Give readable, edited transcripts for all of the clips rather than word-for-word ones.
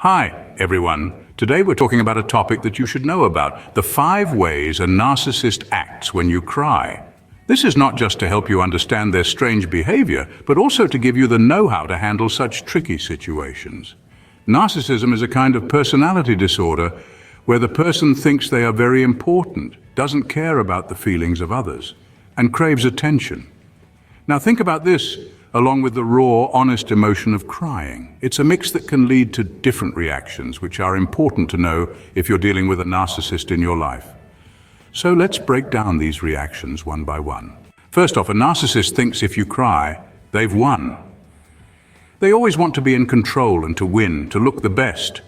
Hi, everyone. Today we're talking about a topic that you should know about, the 5 ways a narcissist acts when you cry. This is not just to help you understand their strange behavior, but also to give you the know-how to handle such tricky situations. Narcissism is a kind of personality disorder where the person thinks they are very important, doesn't care about the feelings of others, and craves attention. Now think about this, along with the raw, honest emotion of crying. It's a mix that can lead to different reactions, which are important to know if you're dealing with a narcissist in your life. So let's break down these reactions one by one. First off, a narcissist thinks if you cry, they've won. They always want to be in control and to win, to look the best.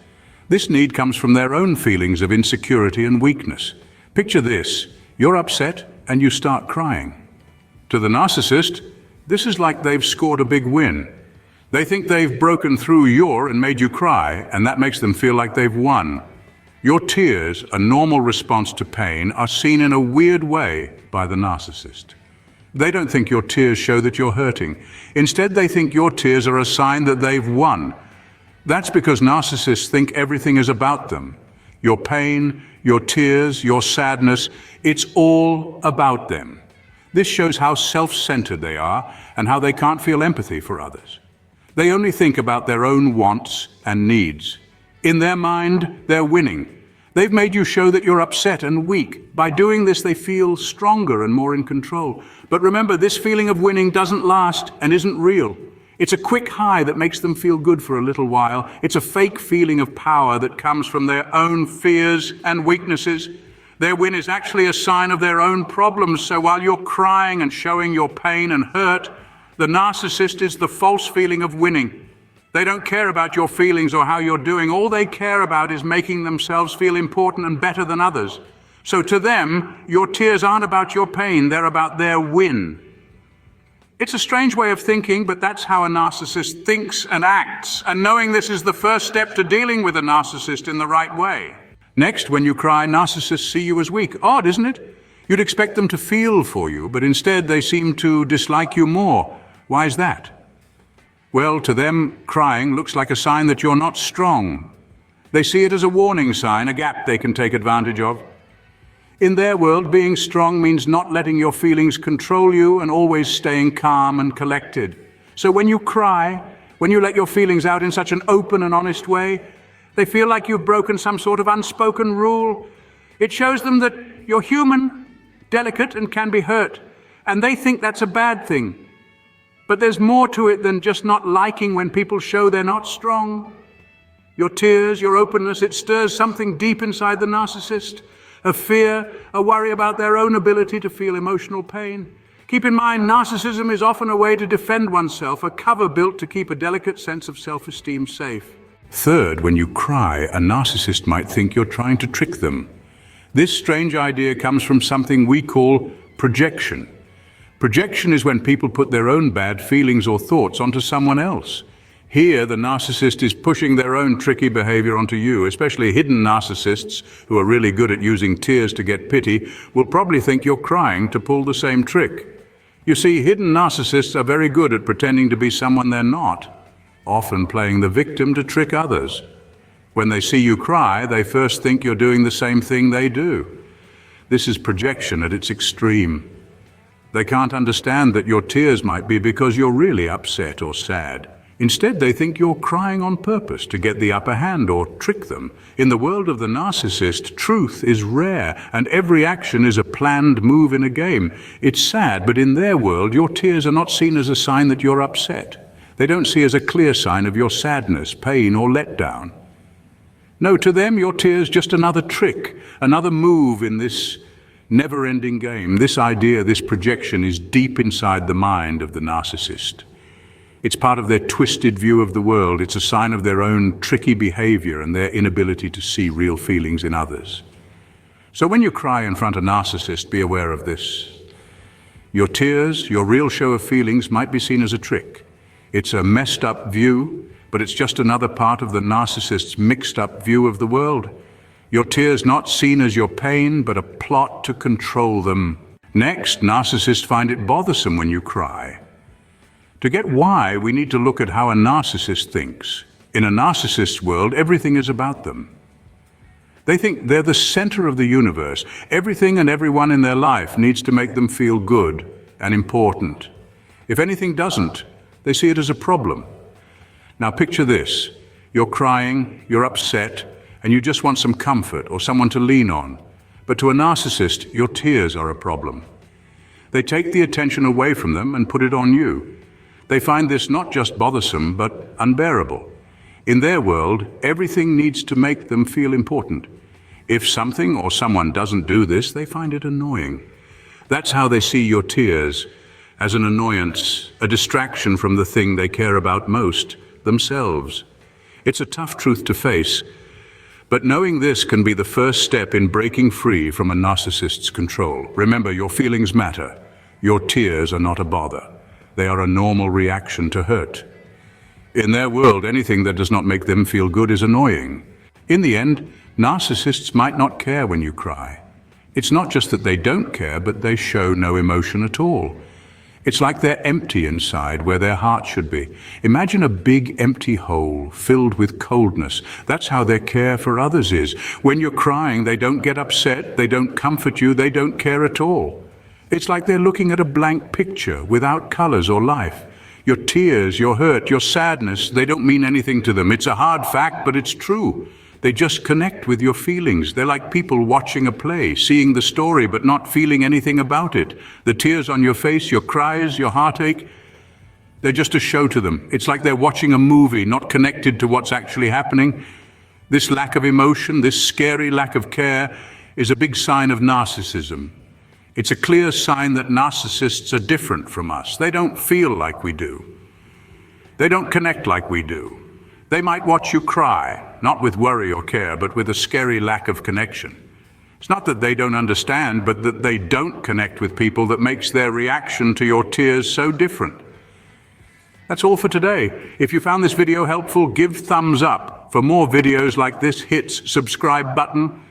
This need comes from their own feelings of insecurity and weakness. Picture this: you're upset and you start crying. To the narcissist, this is like they've scored a big win. They think they've broken through and made you cry, and that makes them feel like they've won. Your tears, a normal response to pain, are seen in a weird way by the narcissist. They don't think your tears show that you're hurting. Instead, they think your tears are a sign that they've won. That's because narcissists think everything is about them. Your pain, your tears, your sadness, it's all about them. This shows how self-centered they are and how they can't feel empathy for others. They only think about their own wants and needs. In their mind, they're winning. They've made you show that you're upset and weak. By doing this, they feel stronger and more in control. But remember, this feeling of winning doesn't last and isn't real. It's a quick high that makes them feel good for a little while. It's a fake feeling of power that comes from their own fears and weaknesses. Their win is actually a sign of their own problems, so while you're crying and showing your pain and hurt, the narcissist is the false feeling of winning. They don't care about your feelings or how you're doing. All they care about is making themselves feel important and better than others. So to them, your tears aren't about your pain, they're about their win. It's a strange way of thinking, but that's how a narcissist thinks and acts, and knowing this is the first step to dealing with a narcissist in the right way. Next, when you cry, narcissists see you as weak. Odd, isn't it? You'd expect them to feel for you, but instead they seem to dislike you more. Why is that? Well, to them, crying looks like a sign that you're not strong. They see it as a warning sign, a gap they can take advantage of. In their world, being strong means not letting your feelings control you and always staying calm and collected. So when you cry, when you let your feelings out in such an open and honest way, they feel like you've broken some sort of unspoken rule. It shows them that you're human, delicate, and can be hurt. And they think that's a bad thing. But there's more to it than just not liking when people show they're not strong. Your tears, your openness, it stirs something deep inside the narcissist. A fear, a worry about their own ability to feel emotional pain. Keep in mind, narcissism is often a way to defend oneself, a cover built to keep a delicate sense of self-esteem safe. Third, when you cry, a narcissist might think you're trying to trick them. This strange idea comes from something we call projection. Projection is when people put their own bad feelings or thoughts onto someone else. Here, the narcissist is pushing their own tricky behavior onto you. Especially hidden narcissists, who are really good at using tears to get pity, will probably think you're crying to pull the same trick. You see, hidden narcissists are very good at pretending to be someone they're not, often playing the victim to trick others. When they see you cry, they first think you're doing the same thing they do. This is projection at its extreme. They can't understand that your tears might be because you're really upset or sad. Instead, they think you're crying on purpose to get the upper hand or trick them. In the world of the narcissist, truth is rare, and every action is a planned move in a game. It's sad, but in their world, your tears are not seen as a sign that you're upset. They don't see as a clear sign of your sadness, pain, or letdown. No, to them, your tears just another trick, another move in this never-ending game. This idea, this projection is deep inside the mind of the narcissist. It's part of their twisted view of the world. It's a sign of their own tricky behavior and their inability to see real feelings in others. So when you cry in front of a narcissist, be aware of this. Your tears, your real show of feelings, might be seen as a trick. It's a messed up view, but it's just another part of the narcissist's mixed up view of the world. Your tears not seen as your pain, but a plot to control them. Next, narcissists find it bothersome when you cry. To get why, we need to look at how a narcissist thinks. In a narcissist's world, everything is about them. They think they're the center of the universe. Everything and everyone in their life needs to make them feel good and important. If anything doesn't, they see it as a problem. Now picture this. You're crying, you're upset, and you just want some comfort or someone to lean on. But to a narcissist, your tears are a problem. They take the attention away from them and put it on you. They find this not just bothersome, but unbearable. In their world, everything needs to make them feel important. If something or someone doesn't do this, they find it annoying. That's how they see your tears, as an annoyance, a distraction from the thing they care about most, themselves. It's a tough truth to face, but knowing this can be the first step in breaking free from a narcissist's control. Remember, your feelings matter. Your tears are not a bother. They are a normal reaction to hurt. In their world, anything that does not make them feel good is annoying. In the end, narcissists might not care when you cry. It's not just that they don't care, but they show no emotion at all. It's like they're empty inside where their heart should be. Imagine a big empty hole filled with coldness. That's how their care for others is. When you're crying, they don't get upset, they don't comfort you, they don't care at all. It's like they're looking at a blank picture without colors or life. Your tears, your hurt, your sadness, they don't mean anything to them. It's a hard fact, but it's true. They just connect with your feelings. They're like people watching a play, seeing the story but not feeling anything about it. The tears on your face, your cries, your heartache, they're just a show to them. It's like they're watching a movie, not connected to what's actually happening. This lack of emotion, this scary lack of care, is a big sign of narcissism. It's a clear sign that narcissists are different from us. They don't feel like we do. They don't connect like we do. They might watch you cry, not with worry or care, but with a scary lack of connection. It's not that they don't understand, but that they don't connect with people that makes their reaction to your tears so different. That's all for today. If you found this video helpful, give thumbs up. For more videos like this, hit subscribe button.